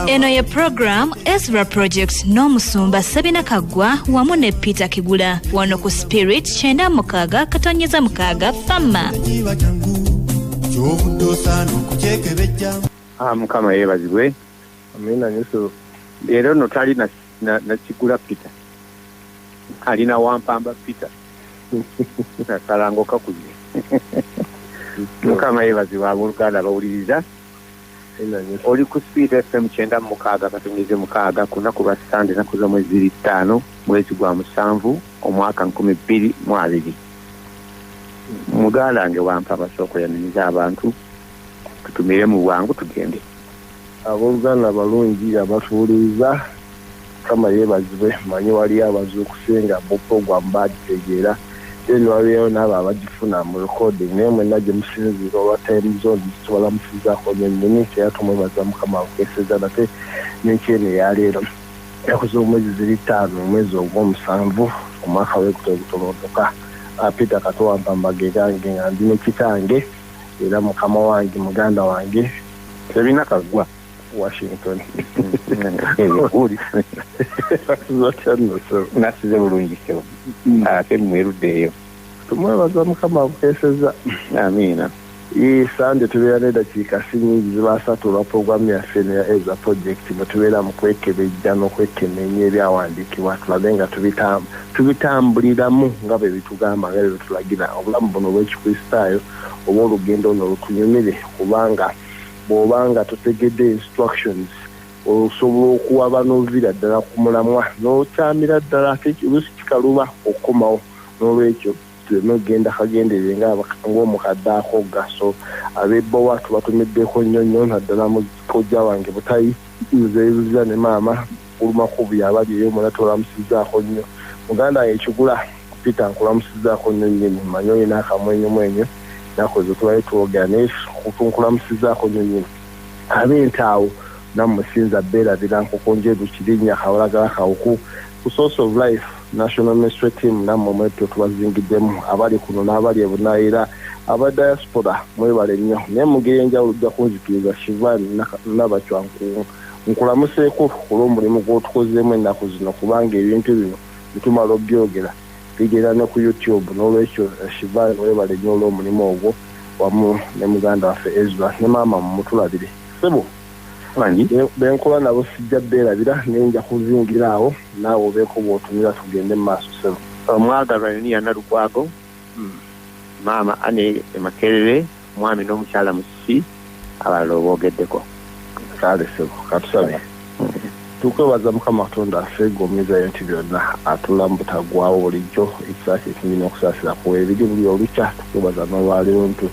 Eno ye program Ezra Project n'omusumba Sabina Kaggwa wamu ne Peter Kigula wano ku Spirit 96 katonyeza mukaga Fama. Mukama yebazibwe. Amina Yesu. Leero no tali na Kigula Peter. Alina wampamba Peter. Kalango kakuje. Mukama yebazibwe abuluganda bawuliriza. Oli ku Spirit FM 96 katonyeze mukaga kunaku lwa Sunday naku za mwezi 5 mwezi gwa 7 omwaka 2022. Mugala nge wampa basoko yaniriza abantu tutumire mu bwangu tugende. Abuluganda balungi abatuwuliriza kama yebazibwe manyi wali abazu okusenga mu program bagitegera then waliyo n'abo abagifuna mu recording naye mwenna gye musinzira olwa time zone tusobola musizaako nyennyini teyatumwebaza mukama akeseza nate n'ekyene yaleero yakoze omwezi 5 omwezi ogw'omusanvu omwaka w'ekutolontoka Peter Katowampa Magegange nga ndi ne kitange era mukama wange muganda wange Sabina Kaggwa Washington. Uri. Nasize bulungi kyo. Ate mweruddeyo. Tumwebaza mukama akeseza. Amina. Sande tubeera n'eddakiika si nnyingi zibasatu lwa programu yaffe ya Ezra Project nga tubeera mu kwekebejja n'okwekenneenya ebyawandiikibwa tulabe nga tubitambuliramu nga bwe bitugamba nga bwe bitulagira obulamu buno obw'ekikristaayo oba olugendo luno lutunyumire kubanga bw'obanga tutegedde instructions osobola okuwaba n'ovira ddala ku mulamwa n'okyamira ddala ate oluusi kikaluba okukomawo n'olwekyo tuleme kagenderere ng'omukadde akogga so ab'ebbowa tubatumiddeko nnyo naddala mukojja wange butayi muzeebuziza ne maama olumakubu yabaliyo muna tolamusizaako nnyo muganda wange Kigula Peter nkulamusizaako nnyo nnyini manyi olina akamwenyumwenyu nakoze tubaye tuwogera naye kunkulamusizaako nnyo nnyini ab'entaawo namusinza beerabira nkukonjeru kirinnya kawalagala kawuku ku Source of Life National Ministry Team nammwe mwetyo tubazingiddemu abali kuno n'abali ebunaayira aba diaspora mwebale nnyo naye mu ngeri enjawulo ojja kunzikiriza Shivani Nabakyanku nkulamuseeko olw'omulimu gw'otukozeemu ennaku zino kubanga ebintu bino bitumala obyogera bigera ne ku YouTube n'olwekyo Shivani mwebale nnyo olw'omulimu ogwo wamu ne muganda waffe Ezra ne maama mumutulabire sebo benkola nabo sijja beerabira nenja kuzingira awo naawe obeeko bw'otumira tugende mu maaso sebo omwagalwa ni Yanalukwago maama Ane Makerere mwami n'omukyala Musisi abalala oboogeddeko kale sebo katusabe tukwebaza mukama Katonda affe gomeza yenti byonna atulamu butagwawo bulijjo ekisaasi ekirina okusaasira ku ebiri buli olukya tukwebaza n'olwaleero nti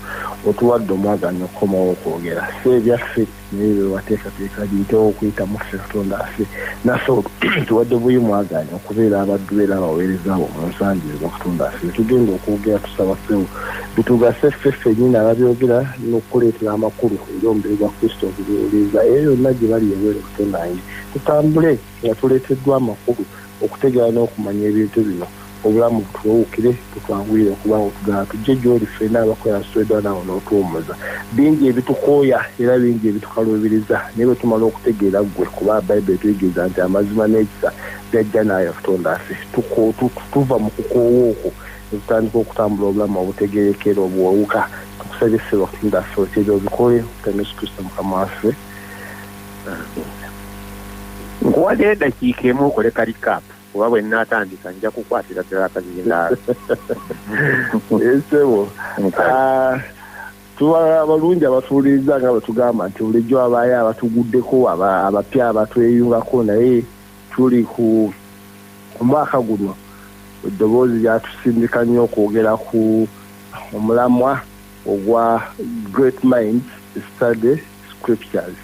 otuwadde omwaganya okukomawo okwogera si ebyaffe naye bewateekateeka giyitewo okuyita muffe Katonda affe naffe tuwadde buyi mwaganya okubeera abaddu beera abaweereza abo mu nsangi ezo Katonda affe tugenda okwogera tusaba sewo bitugase ffe nnyini ababyogera n'okukuleetera amakulu eri omubiri gwa Kristo obuliwuliriza eyo yonna gye bali eweere Katonda wange tutambule nga tuleeteddwa amakulu okutegeera n'okumanya ebintu bino obulamu butuwuukire tutwanguyire kubanga tugala tujje gy'oli ffenna abakola nsitweddwa nawo n'otuwumuza bingi ebitukooya era bingi ebitukaluubiriza naye bwe tumala okutegeera ggwe kuba Bayibuli etuyigiriza nti amazima n'ekisa byajja naayo Katonda affe tuva mu kukoowa okwo netutandika okutambula obulamu obutegeerekera obuwawuka tukusabye ssebo Katonda affe otera obikole okutama Yesu Kristo mukama waffe nkuwadde eddakiika emu okole kalikaapu kuba bwe nnaatandika nja kukwatira ddala akazindaalo esebo tuba abalungi abatuwuliriza nga bwe tugamba nti bulijjo abaayo abatuguddeko abapya abatweyungako naye tuli ku mwaka guno eddoboozi lyatusindika nnyo okwogera ku omulamwa ogwa Great Minds Study Scriptures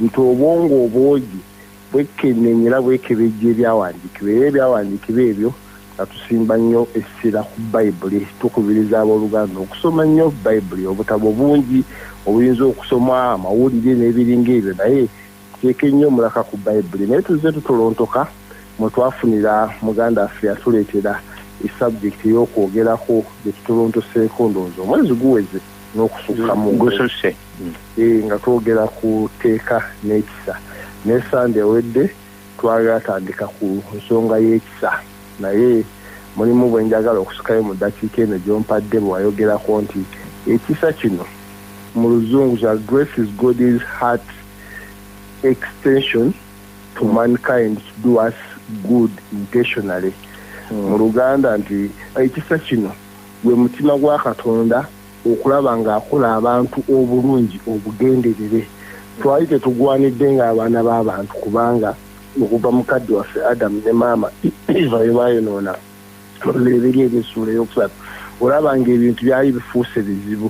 nti obwongo obwogi bwekennenyera bwekebejja ebyawandiikibwa era ebyawandiikibwa ebyo nga tusimba nnyo essira ku Bayibuli tukubiriza abooluganda okusoma nnyo Bayibuli obutabo bungi obuyinza okusoma amawulire n'ebiringa ebyo naye teeka ennyo omulaka ku Bayibuli naye tuzze tutolontoka mwe twafunira muganda affe yatuleetera esubject ey'okwogerako gye tutolontoseeko ndowooza omwezi guweze n'okusukka mu gususe nga twogera ku teeka n'ekisa ne Sande ewedde twatandika ku nsonga y'ekisa naye mulimu bwe njagala okusukayo mu ddakiika eno gy'ompadde bwe wayogerako nti ekisa kino mu luzungu kya grace is God's heart extension to mankind to do us good intentionally. Mu Luganda nti ekisa kino gwe mutima gwa Katonda okulaba ng'akola abantu obulungi obugenderere. Twali tetugwanidde ng'abaana b'abantu kubanga okuva mukadde waffe Adamu ne maama Eva bwe baayonoona oluleberi eby'essuula ey'okusatu olaba ng'ebintu byali bifuuse bizibu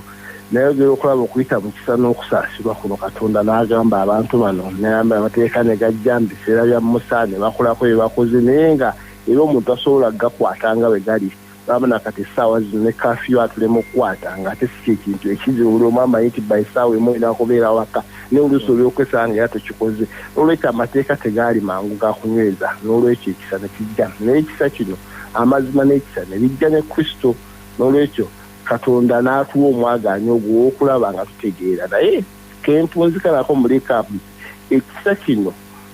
nayogera okulaba okuyita mu kisa n'okusaasirwa kuno Katonda n'agamba abantu bano n'ayamba amateeka ne gajja mu biseera bya Musa ne bakolako bye bakoze naye nga era omuntu asobola gakwata nga bwe gali bamana kati essaawa zino ne kafiyu atulema okukwata ng'ate si kyekintu ekizibu buli omu amanyi nti essaawa emu olina kubeera waka n'oluusi olw'okwesanga era tekikoze n'olwekyo amateeka tegaali mangu gakunyweza n'olwekyo ekisa ne kijja naye ekisa kino amazima n'ekisa ne bijja ne Kristo n'olwekyo Katonda n'atuwa omwagaanya ogwo w'okulaba nga tutegeera naye kentunzikanako mu lekapu ekisa kino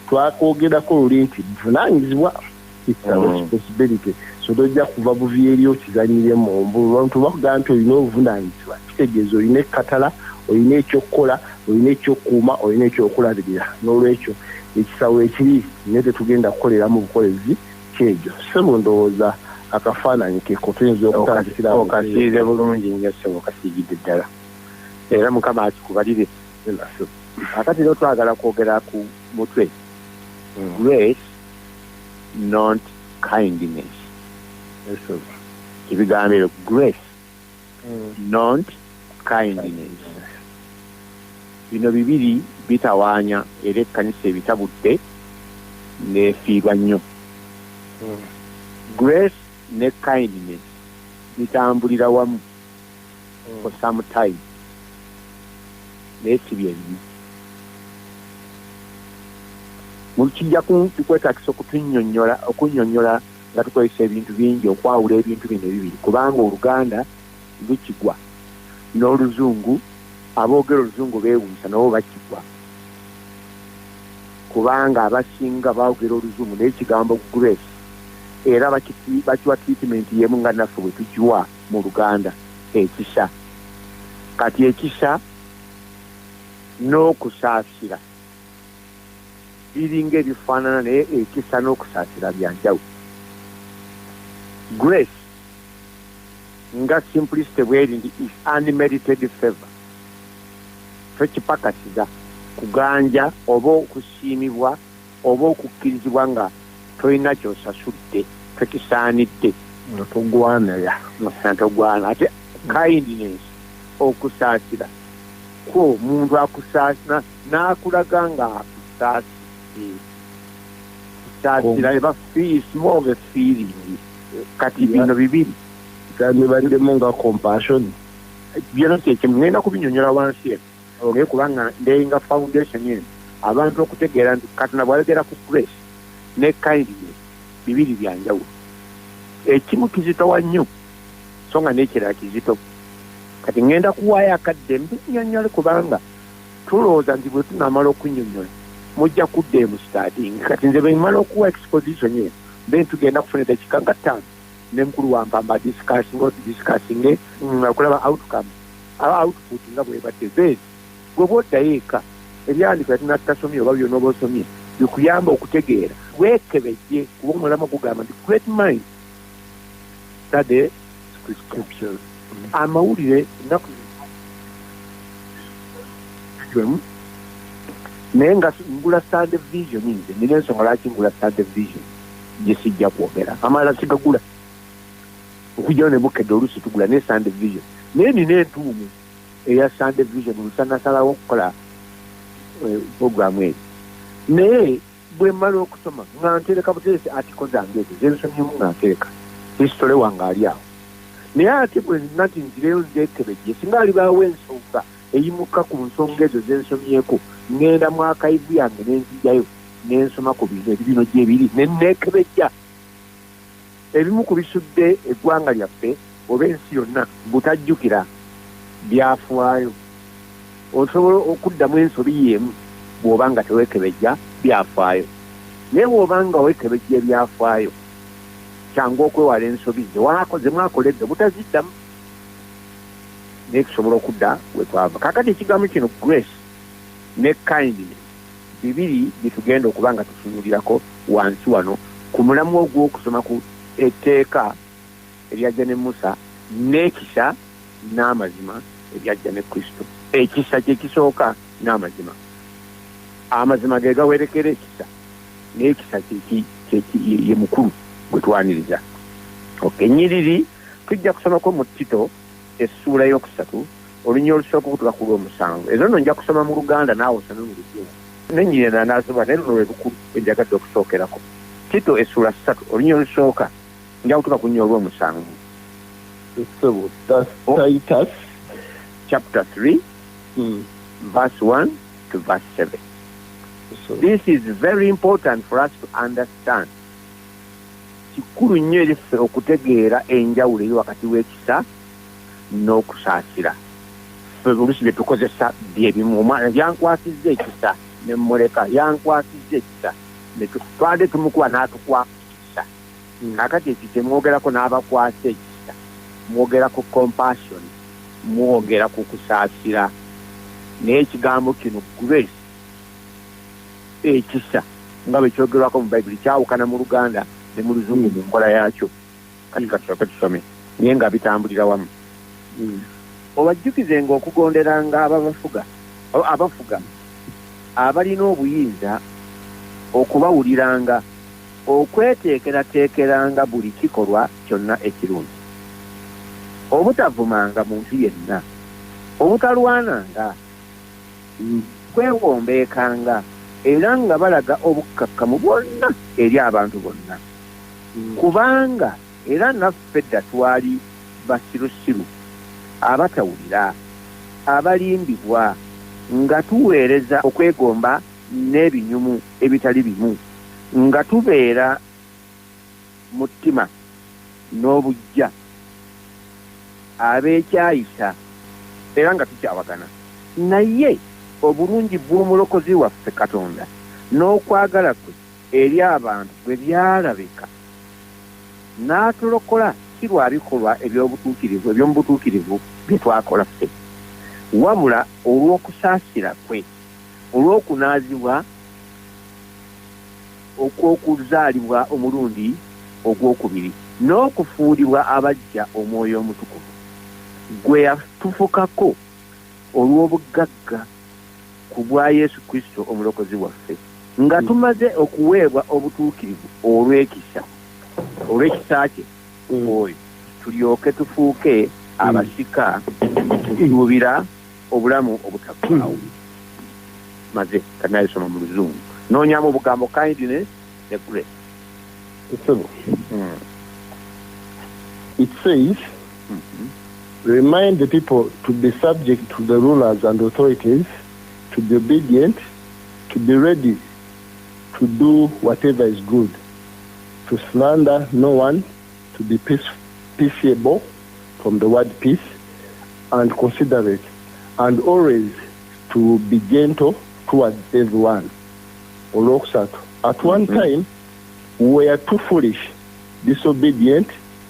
twakwogerako luli nti buvunaanyizibwa it's a responsibility so tojja kuva buvi eri okizanyiremu abantu bakugamba nti olina obuvunaanyizibwa kitegeeza olina ekkatala olina ekyokukola olina ekyokukuuma olina ekyokulabirira n'olwekyo ekisawo ekiri naye tetugenda kukolera mu bukolezi kyegyo sebo ndowooza akafaananyi keko tuyinza okutandikira okasiize bulungi nnyo sebo kasiigidde ddala era Mukama akikubalire akati leo twagala kwogera ku mutwe grace not kindness ebigambo grace not kindness bino bibiri bitawaanya era ekkanisa ebitabudde neefiirwa nnyo grace ne kindness bitambulira wamu for some time naye si byebimu mukijja kukwetagisa okunnyonnyola nga tukozesa ebintu bingi okwawula ebintu bino ebibiri kubanga Oluganda lukigwa n'Oluzungu aboogera Oluzungu beewuusa nabo bakigwa kubanga abasinga baogera Oluzungu naye ekigambo grace era bakiwa treatment yemu nga naffe bwe tukiwa mu Luganda ekisa kati ekisa n'okusaasira biringa ebifaanana naye ekisa n'okusaasira byanjawulo grace nga simplicity bweri nti is unmerited favor tokipakasiza kuganja oba okusiimibwa oba okukkirizibwa nga tolina kyosasudde tokisaanidde togwana ate kindness okusaasira kwo omuntu akusaasira n'akulaga nga akusaasira eba small of a feeling kati bino bibiri nibaddemu nga compassion byona kyekimu ngenda kubinnyonnyola wansi eno naye kubanga ndeyinga foundation eno abantu okutegeera nti Katonda bw'ayogera ku grace ne kindness bibiri byanjawulo ekimu kizitowa nnyo so nga n'ekirala kizito kati ngenda kuwaayo akadde mbinnyonnyole kubanga tulowooza nti bwe tunamala okunnyonnyola mujja kudda emu starting kati nze bwe mmala okuwa exposition eno then tugenda kufuna eddakiika nga 5 ne mukulu wampamba discussing okulaba outcome output nga bwebadde then gwe bwoddayo eka ebyandiko yatunatutasomye oba byonna oba osomye bikuyamba okutegeera weekebejje kuba omulama gugamba nti great mind study scriptures amawulire ennaku naye nga ngula Sunday vision nze nina ensonga lwaki ngula Sunday vision gye sijja kwogera amalala sigagula okujjayo ne bukedde oluusi tugula ne Sunday vision naye nina entuumu eya Sunday vision olusanasalawo okukola programu eyo naye bwe mmala okusoma nga ntereka buteresi atiko zange ezo zensomyemu nga ntereka hisitole wange ali awo naye ate bwe nati nzireyo nzeekebejje singa alibaawo ensonga eyimuka ku nsonga ezo zensomyeko ngenda mu akaivu yange nenzijjayo nensoma ku bintu ebibino gyebiri neneekebejja ebimu ku bisudde eggwanga lyaffe oba ensi yonna butajjukira byafaayo. Osobola okuddamu ensobi y'emu bw'oba nga teweekebejja byafaayo. Naye bw'oba nga weekebejja ebyafaayo, kyangu okwewala ensobi ze waakoze mwakoledde butaziddamu. Naye tusobola okudda we twava. Kaakati ekigambo kino grace ne kindness bibiri bitugenda okuba nga tutunuulirako wansi wano ku mulamu ogw'okusoma ku etteeka eryajja ne Musa n'ekisa n'amazima ebyajja ne Kristo. Ekisa kye kisooka n'amazima. Amazima ge gawerekera ekisa, n'ekisa ye mukulu gwe twaniriza. Ennyiriri tujja kusomako mu Tito essuula y'okusatu olunya olusooka okutuuka ku lw'omusanvu. Ezo nno nja kusoma mu Luganda naawe osome mu Lujungu. N'ennyiriri n'anaasoma naye luno lwe lukulu lwe njagadde okusookerako. Tito essuula 3 olunya olusooka nja kutuuka ku nnya olw'omusanvu. So that's Titus chapter 3 verse 1 to verse 7. So, This is very important for us to understand. Kikulu nnyo eri ffe okutegeera enjawulo eri wakati w'ekisa n'okusaasira. Ffe oluusi bye tukozesa bye bimu. Omwana yankwasizza ekisa ne mmuleka, yankwasizza ekisa twade tumukuba n'atukwasa ekisa. Kakati ekyo temwogerako n'abakwasa ekisa, mwogera ku compassion, mwogera ku kusaasira. Naye ekigambo kino grace, ekisa nga bwe kyogerwako mu Bayibuli kyawukana mu Luganda ne mu Luzungu mu nkola yaakyo. Kati kasooke tusome naye nga bitambulira wamu. Obajjukizenga okugonderanga abafuga abalina obuyinza, okubawuliranga, okweteekerateekeranga buli kikolwa kyonna ekirungi, obutavumanga muntu yenna, obutalwananga, kwewombeekanga, era nga balaga obukkakkamu bwonna eri abantu bonna. Kubanga era naffe dda twali basirusiru, abatawulira, abalimbibwa, nga tuweereza okwegomba n'ebinyumu ebitali bimu, nga tubeera mutima n'obujja, abeekyayisa, era nga tukyawagana. Naye obulungi bw'omulokozi waffe Katonda n'okwagala kwe eri abantu bwe byalabika, n'atulokola si lwa bikolwa eby'omubutuukirivu bye twakola ffe, wabula olw'okusaasira kwe, olw'okunaazibwa okw'okuzaalibwa omulundi ogwokubiri, n'okufuulibwa abajja Omwoyo Omutukuvu gwe yatufukako olw'obugagga ku bwa Yesu Kristo omulokozi waffe, nga tumaze okuweebwa obutuukirivu olw'ekisa kye oyo, tulyoke tufuuke abasika tusuubira obulamu obutaggwaawo. Maze kanayisoma mu Luzungu noonyamu obugambo kindness ne grace. It says, remind the people to be subject to the rulers and authorities, to be obedient, to be ready to do whatever is good, to slander no one, to be peaceable, from the word peace, and considerate, and always to be gentle towards everyone. At one time, we were too foolish, disobedient,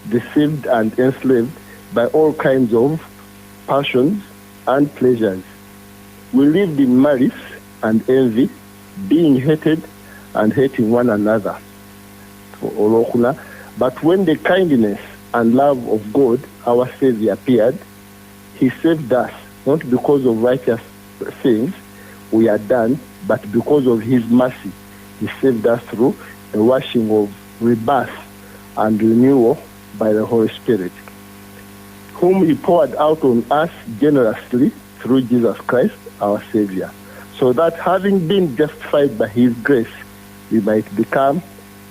deceived and enslaved by all kinds of passions and pleasures. We lived in malice and envy, being hated and hating one another. But when the kindness and love of God, our Savior, appeared, He saved us, not because of righteous things we had done, but because of His mercy. He saved us through a washing of rebirth and renewal by the Holy Spirit, whom He poured out on us generously through Jesus Christ, our Savior, so that having been justified by His grace, we might become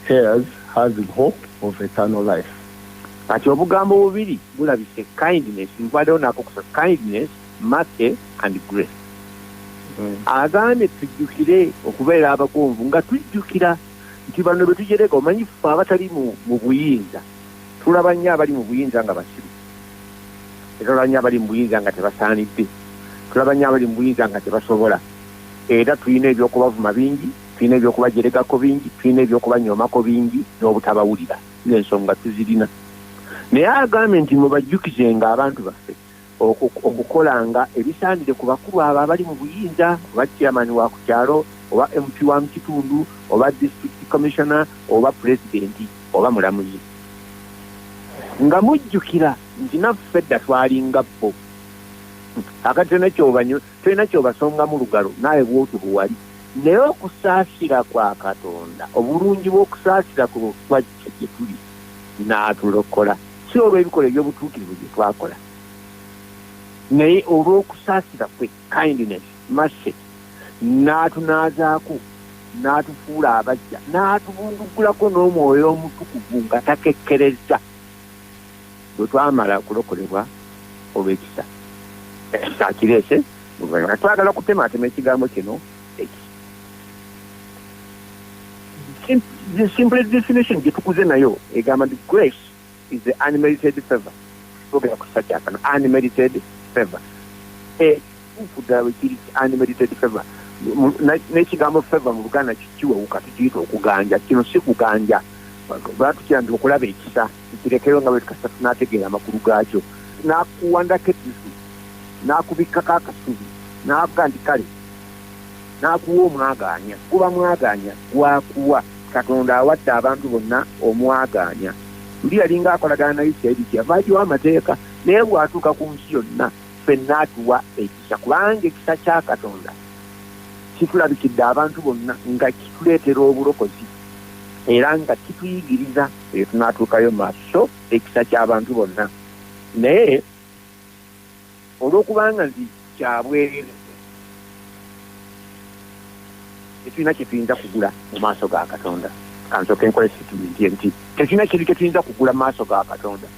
heirs, having hope of eternal life. Kati obugambo bubiri bulabise kindness, mbaddewo nako kusa kindness, mercy and grace. Agambye tujjukire okubeera abagonvu nga tujjukira nti bano bwe tujereka omanyi ffe abatali mu buyinza tulaba nnyo abali mu buyinza nga basiru. tulaba nnyo abali mu buyinza nga tebasaanidde, tulaba nnyo abali mu buyinza nga tebasobola, era tulina ebyokubavuma bingi, tulina ebyokubajeregako bingi, tulina ebyokubanyoomako bingi n'obutabawulira. N'ensonga tuzirina. Naye agambye nti mubajjukizenga abantu baffe okukolanga ebisaanire ku bakulu abo abali mu buyinza, oba chairman wa ku kyalo, oba MP wa mu kitundu, oba district commissioner, oba pulezidenti, oba mulamuzi, nga mujjukira nti naffe dda twalinga bo. Akati tulina kyobasonga mu lugalo naye bwotubuwali. Naye okusaasira kwa Katonda, obulungi bw'okusaasira ku twajja gye tuli n'atulokola, si olw'ebikola ebyobutuukirivu bye twakola, naye olw'okusaasira kwe, kindness, mercy, n'atunaazaako, n'atufuula abajja, n'atubundugulako n'omwoyo omutukuvu nga takekkereza. Bwe twamala okulokolebwa olw'ekisa, ekisa kireese, nga twagala kutematema ekigambo kino. The simple definition gitukuze nayo egamba nti grace is the unmerited favor. Twogera ku kisa kya kano, unmerited favor. Ufudawe kiri unmerited favor. N'ekigambo favor mu Luganda kikiwewuka tukiyita okuganja. Kino si kuganja. Batukira nti okulaba ekisa kirekeyo nga bwe tukasa tunaategeera amakulu gaakyo. N'akuwandako ettisu, n'akubikkako akasubi, n'avuga nti kale, n'akuwa omwagaanya. Kuba mwagaanya gwakuwa. Katonda awadde abantu bonna omwagaanya. Luli yalinga akolagana na Isirayiri kyavaagiwa amateeka, naye bw'atuuka ku nsi yonna ffenna atuwa ekisa, kubanga ekisa kya Katonda kitulabikidde abantu bonna nga kituleetera obulokozi era nga kituyigiriza eyo tunaatuukayo maaso ekisa ky'abantu bonna. Naye olw'okubanga nti kyabwerere tetulina kye tuyinza kugula mu maaso ga Katonda. Kansooka enkole situminti nti tetulina kintu kye tuyinza kugula mu maaso ga Katonda,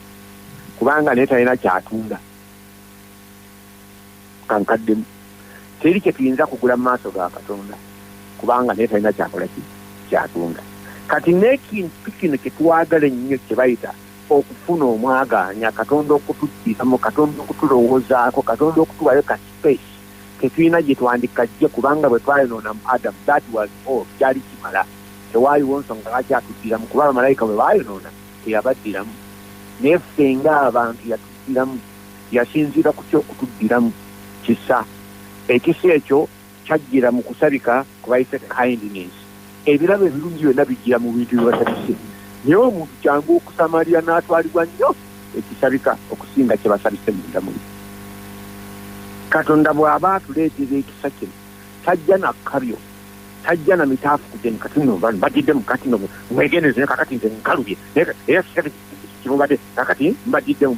kubanga naye talina kyatunda. Kankaddemu teri kye tuyinza kugula mu maaso ga Katonda, kubanga naye talina kyakola kyatunda. Kati n'ekintu kino kye twagala ennyo kye bayita okufuna omwagaanya, Katonda okutuddiramu, Katonda okutulowoozaako, Katonda okutuwayo ka space tetulina gye twandikajje, kubanga bwe twayonoona mu Adamu, that was all, kyali kimala. Tewaliwo nsonga lwaki atuddiramu, kuba bamalayika bwe baayonoona teyabaddiramu. Naye ffe ng'abantu yatuddiramu, yasinziira ku kyokutuddiramu kisa. Ekisa ekyo kyajjira mu kusabika kubayise kindness. Ebirabo ebirungi byonna bijjira mu bintu byebatabise, naye omuntu kyangu okusamalira n'atwalibwa nnyo ekisabika okusinga kye basabise munda muli. Katonda bw'aba atuleetera ekisa kino tajja na kkabyo, tajja na mitaafu kugeni kati nno mbadidde mu kati nno mwegeneze kakati nze nkalubye era kimubadde kakati mbadidde mu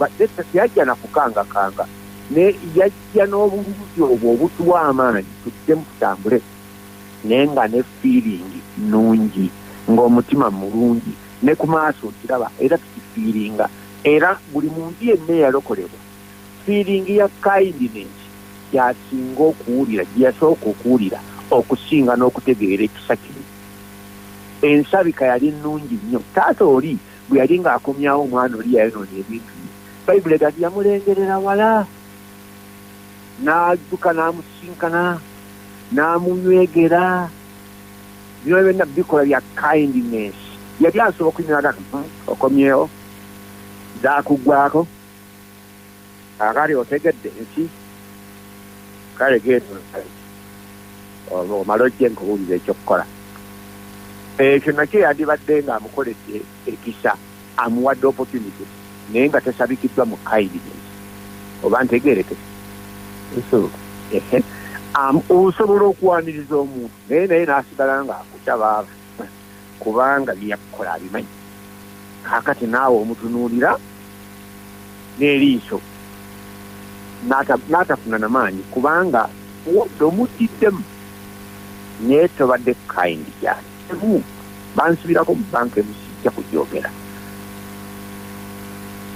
yajja na kukangakanga, ne yajja n'obulungi obwo obutuwa amaanyi tuddemu tutambule, naye nga ne feeling nungi, ng'omutima mulungi, ne ku maaso okiraba era tukifiiringa. Era buli muntu yenna eyalokolebwa feeling ya kindness yasinga okuwulira, gye yasooka okuwulira okusinga n'okutegeera ekisa kino. Ensabika yali nnungi nnyo. Taata oli bwe yali ng'akomyawo omwana oli yayonoona ebintu bye, Bayibuli egati yamulengerera wala, n'adduka n'amusinkana, n'amunywegera. Bino byonna bikola bya kindness. Yali asobola okunywaga okomyewo zaakugwako akali otegedde ensi kale geeto omala ojje nkubuuliza ekyokukola. Ekyo nakyo yandibadde ng'amukoledde ekisa, amuwadde opportunity, naye nga tesabikiddwa mu kindness. Oba ntegeereke osobola okuwaniriza omuntu naye n'asigala ng'akukyaba kubanga byeyakukola abimanyi. Kaakati naawe omutunuulira n'eriiso n'atafuna namaanyi kubanga omuddidemu naye tobadde kind gyali. Bansibirako mu banka emusijja kugyogera,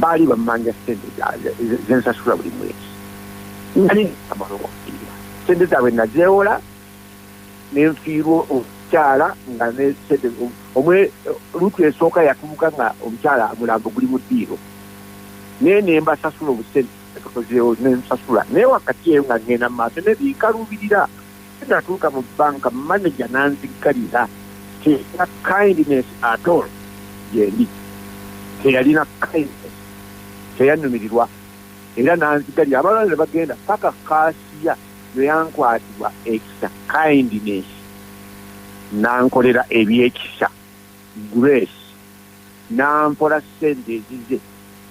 baali bammanja sente zensasula buli mwezi, nali amalokokirira sente zaabwe nazeewola nenfiirwa omukyala nga nesente lutu esooka yatuuka nga omukyala mulambo guli mu ddiiro, naye nembasasula obusente nsokozeewo nensasula naye wakati eyo nga ngenda mu maaso ne biikaluubirira natuuka mu banka manager nanziggalira teyalina kindness at all yendi teyalina kindness teyanumirirwa era nanziggalira abalala ne bagenda paka kaasiya lweyankwatibwa ekisa kindness nankolera ebyekisa grace nampola ssente ezize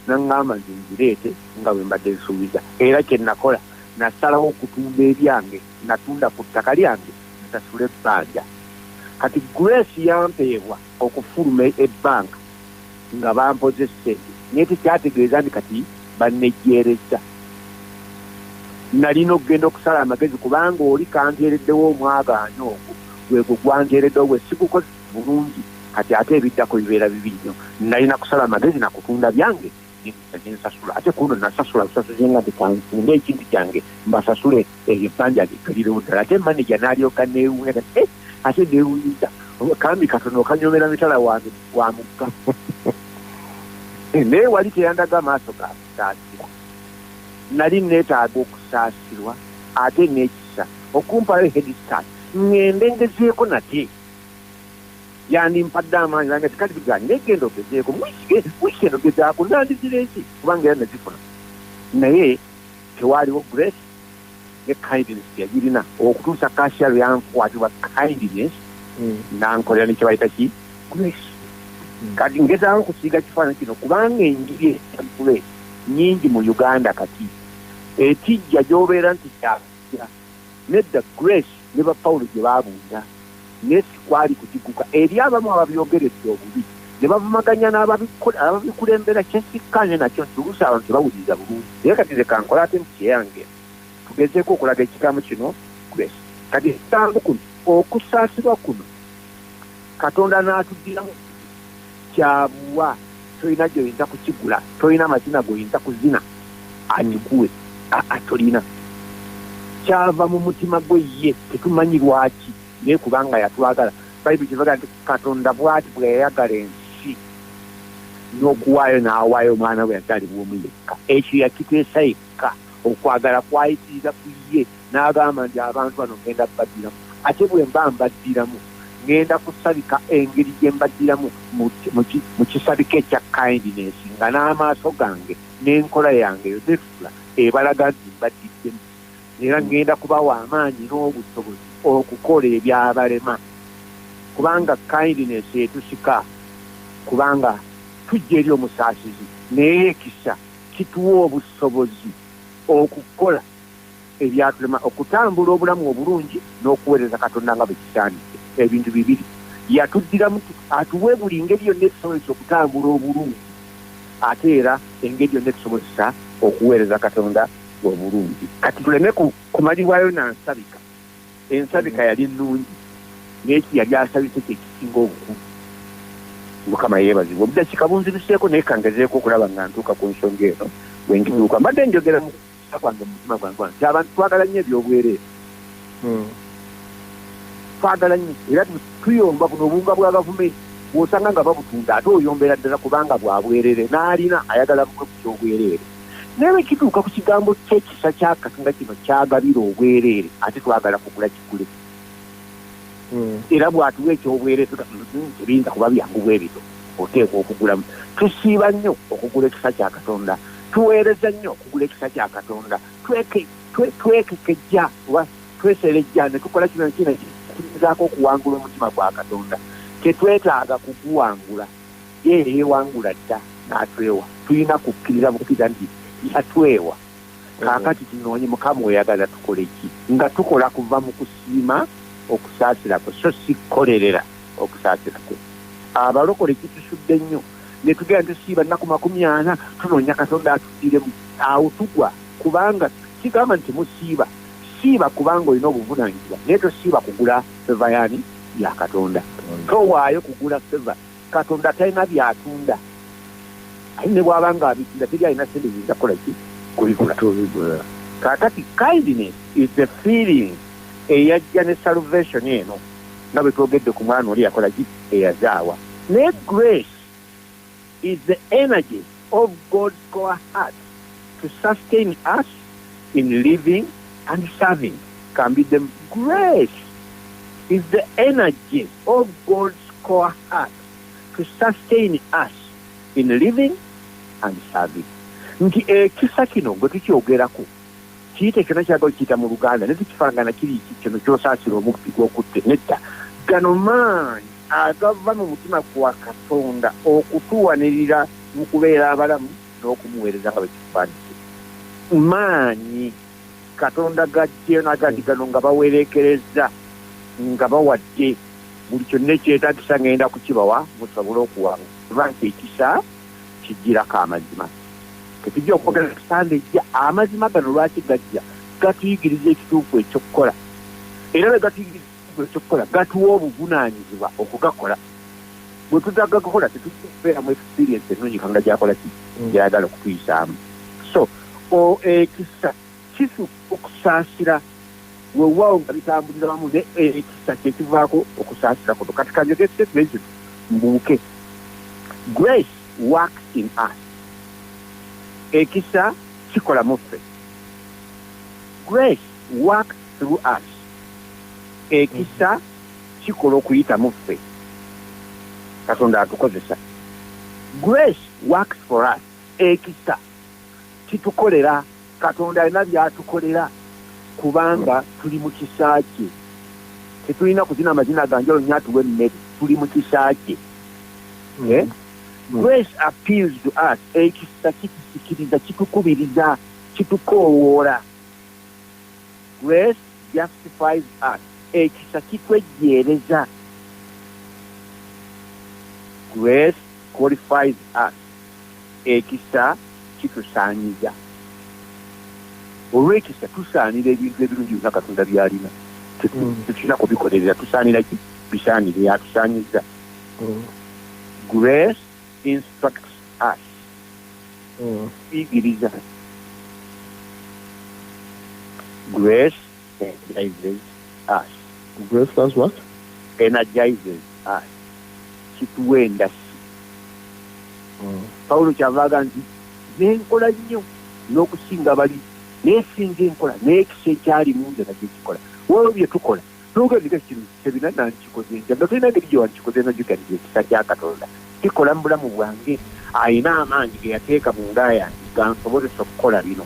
naŋŋamba nti nzireete nga bwe mbadde nsuubiza era kye nakola nasalawo okutunda ebyange natunda ku ttaka lyange nsasula ebbanja kati grace yampeebwa okufuluma ebbanka nga bampoze ssente naye tekyategeeza nti kati bannejjeereza nalina okugenda okusala amagezi kubanga oli kanteereddewo omwagaanyo ogwo gwegwo gwanteereddewo bwe sigukoze bulungi kati ate ebiddako bibeera bibi nnyo nalina kusala amagezi nakutunda byange nensasula ate kuno nasasula busasuze nga tekanfunde ekintu kyange mbasasule ebbanja liggalirewo ddala ate manager n'alyoka neewuunya ate neewuunyiza kambi katono okanyomera mitala wange wa mugga naye wali teyandaga amaaso ga kusaasira nali neetaaga okusaasirwa ate n'ekisa okumpayo headstart ngende ngezeeko nate yandimpadde amaanyi nange tikati bigani negenda ogezeeko wiikendo gezaako nandizireki kubanga era nezifuna naye tewaaliwo grace ne kindness yagirina okutuusa kaasiya lwe yankwatibwa kindness nankolera nekyebayita ki grace kati ngezaako okusiiga kifaananyi kino kubanga enjiri grace nyingi mu Uganda kati etijja gy'obeera nti kyakira nedda grace ne ba Pawulo gye baabunda nesi kwali kutiguka eri abamu ababyogeredde obubi ne bavumaganya n'ababikulembera kyesikkanye nakyo nti oluusi abantu tebawuliriza bulungi naye kati leka nkola ate mu kyeyange tugezeeko okulaga ekigambo kino grace kati ekigambo kuno okusaasirwa kuno Katonda n'atuddiramu kyabuwa tolina gy'oyinza kukigula tolina mazina g'oyinza kuzina akikuwe tolina kyava mu mutima gwe ye tetumanyi lwaki naye kubanga yatwagala bayibuli kivuga nti Katonda bw'ati bwe yayagala ensi n'okuwaayo n'awaayo omwana we yatali bw'omu yekka ekyo yakiteesa yekka okwagala kwayitiriza ku ye n'agamba nti abantu bano ngenda baddiramu ate bwe mba mbaddiramu ngenda kusabika engeri gye mbaddiramu mu kisabika ekya kindness nga n'amaaso gange n'enkola yange yozefula ebalaga nti mbaddiddemu era ngenda kubawa amaanyi n'obusobozi okukola ebyabalema kubanga kindness etusika kubanga tujja eri omusaasizi naye ekisa kituwa obusobozi okukola ebyatulema okutambula obulamu obulungi n'okuweereza Katonda nga bwe kisaanidde ebintu bibiri yatuddiramu atuwe buli engeri yonna etusobozesa okutambula obulungi ate era engeri yonna etusobozesa okuweereza Katonda obulungi kati tuleme kumalibwayo nansabika ensabika yali nnungi n'eki yali asabise kyekisinga obukulu Mukama yeebazibwe obudakiika bunzibiseeko naye kangezeeko okulaba nga ntuuka ku nsonga eno bwengituuka mbadde njogera mu kusa kwange mu mutima gwange nti abantu twagala nnyo ebyobwereere twagala nnyo era tuyomba buno obunga bwa gavumenti bw'osanga nga babutunda ate oyombera ddala kubanga bwabwereere n'alina ayagala bumwe ku kyobwereere naye bwe kituuka ku kigambo ky'ekisa kya Katonda kino kyagabira obwereere ate twagala kugula kigule era bw'atuwa ekyobwereere tebiyinza kuba byangu bwe bito oteekwa okugulamu tusiiba nnyo okugula ekisa kya Katonda tuweereza nnyo okugula ekisa kya Katonda twekekejja oba tweserejja ne tukola kino kino tugezaako okuwangula omutima gwa Katonda tetwetaaga kuguwangula ye yeewangula dda n'atwewa tulina kukkiriza bukkiriza nti yatwewa kaakati tunoonye Mukama oyagala tukole ki nga tukola kuva mu kusiima okusaasira kwe so si kukolerera okusaasira kwe abalokole kitusudde nnyo ne tugenda tusiiba nnaku 40 tunoonya Katonda atuddiremu awo tugwa kubanga kigamba nti musiiba siiba kubanga olina obuvunaanyizibwa naye tosiiba kugula feva yani ya Katonda towaayo kugula feva Katonda talina byatunda ayi ne bw'aba nga abitunda teri alina sente ziyinza kukola ki kubigula kaakati kindness is the feeling eyajja ne salvation eno nga bwe twogedde ku mwana oli yakola ki eyazaawa naye grace is the energy of God's core heart to to sustain us in living and serving. Can be the grace is the energy of God's core heart to sustain us in living and serving. Nti ekisa kino gwe tukyogerako kiyite kino kyagala kiyita mu Luganda ne tukifangana kiri kino kyosaasira omubbi gw'okutte nedda gano maanyi agava mu mutima gwa Katonda okutuwanirira mu kubeera abalamu n'okumuweereza nga bwe kifaanise. Maanyi Katonda gajje n'agandi gano nga bawerekereza nga bawadde buli kyonna ekyetaagisa ngenda kukibawa musobole okuwanga kubanga ekisa kijjirako amazima. Tetujja okwogera kusande ejja amazima gano lwaki gajja gatuyigiriza ekituufu ekyokukola era bwe gatuyigiriza ekituufu ekyokukola gatuwa obuvunaanyizibwa okugakola. Bwe tutagakola tetujja kubeeramu experience ennungi kanga gyakola ki gyayagala okutuyisaamu. So ekisa kisu okusaasira weewaawo nga bitambulira wamu ne ekisa kyekivaako okusaasira kuno. Kati kanjogese mbuuke. Grace works in us. Ekisa kikola mu ffe. Grace works through us. Ekisa kikola okuyita mu ffe. Katonda atukozesa. Grace works for us. Ekisa kitukolera. Katonda alina byatukolera kubanga tuli mu kisa kye. Tetulina kuzina amazina ganjalo nnyo atuwe emmere. Tuli mu kisa kye. Grace appeals to us. Ekisa kitusikiriza, kitukubiriza, kitukoowoora. Grace justifies us. Ekisa kitwejjeereza. Grace qualifies us. Ekisa kitusaanyiza. Olw'ekisa tusaanira ebintu ebirungi byonna Katonda by'alina. Tetulina kubikolerera, tusaanira ki? Bisaanire yatusaanyiza. Grace instructs us. Igiriza. Grace energizes us. Grace does what? Energizes us. Kituwa endasi. Pawulo kyavaaga nti nenkola nnyo n'okusinga bali nesinga enkola n'ekisa ekyalimu nze nakyo kikola. Waliwo bye tukola n'ogendeka kino kyebina nankikoze nga tolina engeri gye wankikoze nojuganira ekisa kya Katonda kikola mu bulamu bwange. Ayina amaanyi ge yateeka mu nda yange gansobozesa okukola bino.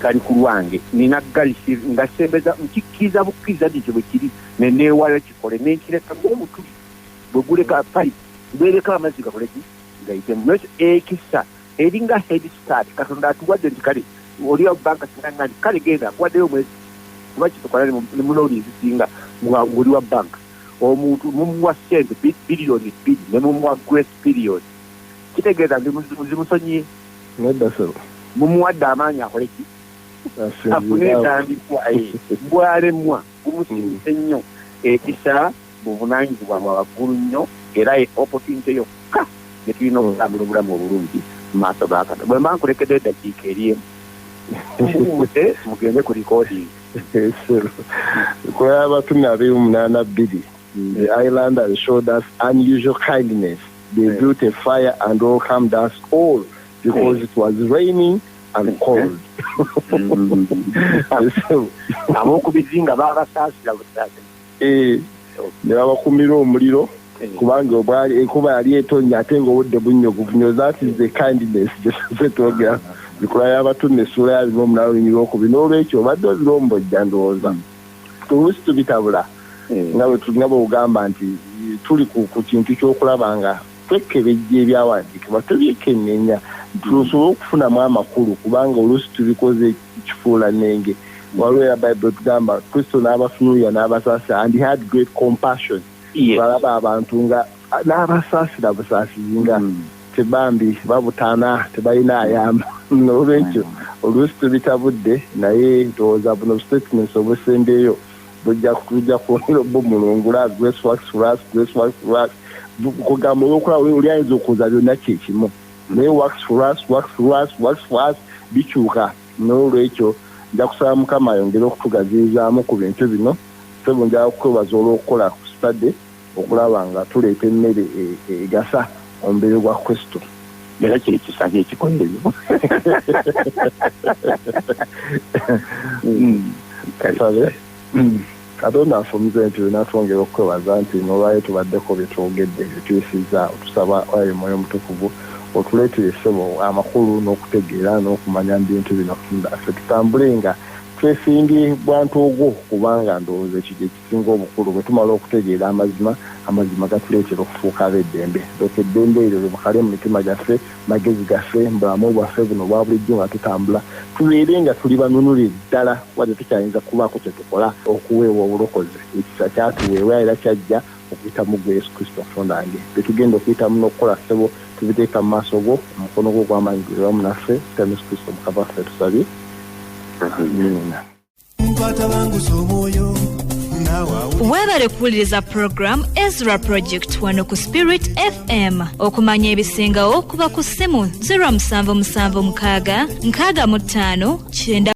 Kali ku lwange nina galisi nga sembeza nkikkiriza bukkiriza dikyo bwe kiri neneewala kikole nenkireka ng'omutuli bwe guleka payipu gwereka amazzi gakoleki gayitemu. Ekisa eringa head start Katonda atuwadde nti kale oli wa banka sinanga nti kale genda akuwaddeyo omwezi kuba kitukola ne mulooni ezisinga ng'oli wa banka omuntu mumuwa ssente biliyoni 2 ne mumuwa grace period kitegeeza nti zimusonyiye nedda sebo mumuwadde amaanyi akoleki afune entandikwa bwalemwa bumusimise nnyo. Ekisa buvunaanyizibwa bwa waggulu nnyo era opportunity yokka ne tulina okutambula obulamu obulungi mu maaso ga Katonda. Bwe mba nkulekedde eddakiika eri emu mugende ku recording. Kuba abatume 82 the islanders showed us unusual kindness. They built a fire and welcomed us all because it was raining and cold. Ab'okubizinga baabasaasira busaasira. Ne babakumira omuliro kubanga enkuba yali etonnya ate ng'obudde bunnyogovu. That is the kindness zetwogera bikola y'abatume essuula ya 28. N'olwekyo obadde ozirombojja ndowooza oluusi tubitabula nga bwe ugamba nti tuli ku kintu ky'okulaba nga twekebejja ebyawandiikibwa tubyekenneenya tusobole okufunamu amakulu kubanga oluusi tubikoze kifuula nenge. Waliwo era Bible tugamba Kristo n'abafunuulira n'abasaasira and he had great compassion. Balaba abantu nga n'abasaasira busaasizi nga tebambi babutaana tebalina ayamba. N'olwekyo oluusi tubitabudde naye ndowooza buno statements obusembeeyo bujja kwongera obumulungula. Grace works for us, grace works for us. Kugamba olwokola oli ayinza okuza byonna kyekimu naye works for us bikyuka. N'olwekyo nja kusaba Mukama ayongere okutugazizaamu ku bintu bino. Sebo nja kukwebaza olw'okukola ku sitade okulaba nga tuleeta emmere egasa omubiri gwa Kristo. era kyekisanye ekikolezo kasale Katonda afumize nti natwongera okwebaza nti nolwayo tubaddeko byetwogedde byetuyisiza otusaba oyo mwoyo mutukuvu otuleetere essebo amakulu n'okutegeera n'okumanya bintu bino ffe tutambule nga twesingi bwantu ogwo kubanga ndowooza ekyo ekisinga obukulu bwe tumala okutegeera amazima gatuleetera okufuuka ab'eddembe doka eddembe eryo libukale mu mitima gyaffe magezi gaffe mbulamu bwaffe buno bwa bulijjo nga tutambula tubeere nga tuli banunule ddala wadde tukyayinza kubaako kye tukola okuweebwa obulokozi ekisa kyatuweebwa era kyajja okuyitamu gwe Yesu Kristo Katonda wange betugenda okuyitamu n'okukola ssebo tubiteeka mu maaso go omukono gwo ogw'amaanyi guli wamu naffe tutame Yesu Kristo Mukama waffe tusabye amina. Weebale kuwuliriza program Ezra Project wano ku Spirit FM. Okumanya ebisingawo kuba ku ssimu 0776 65 95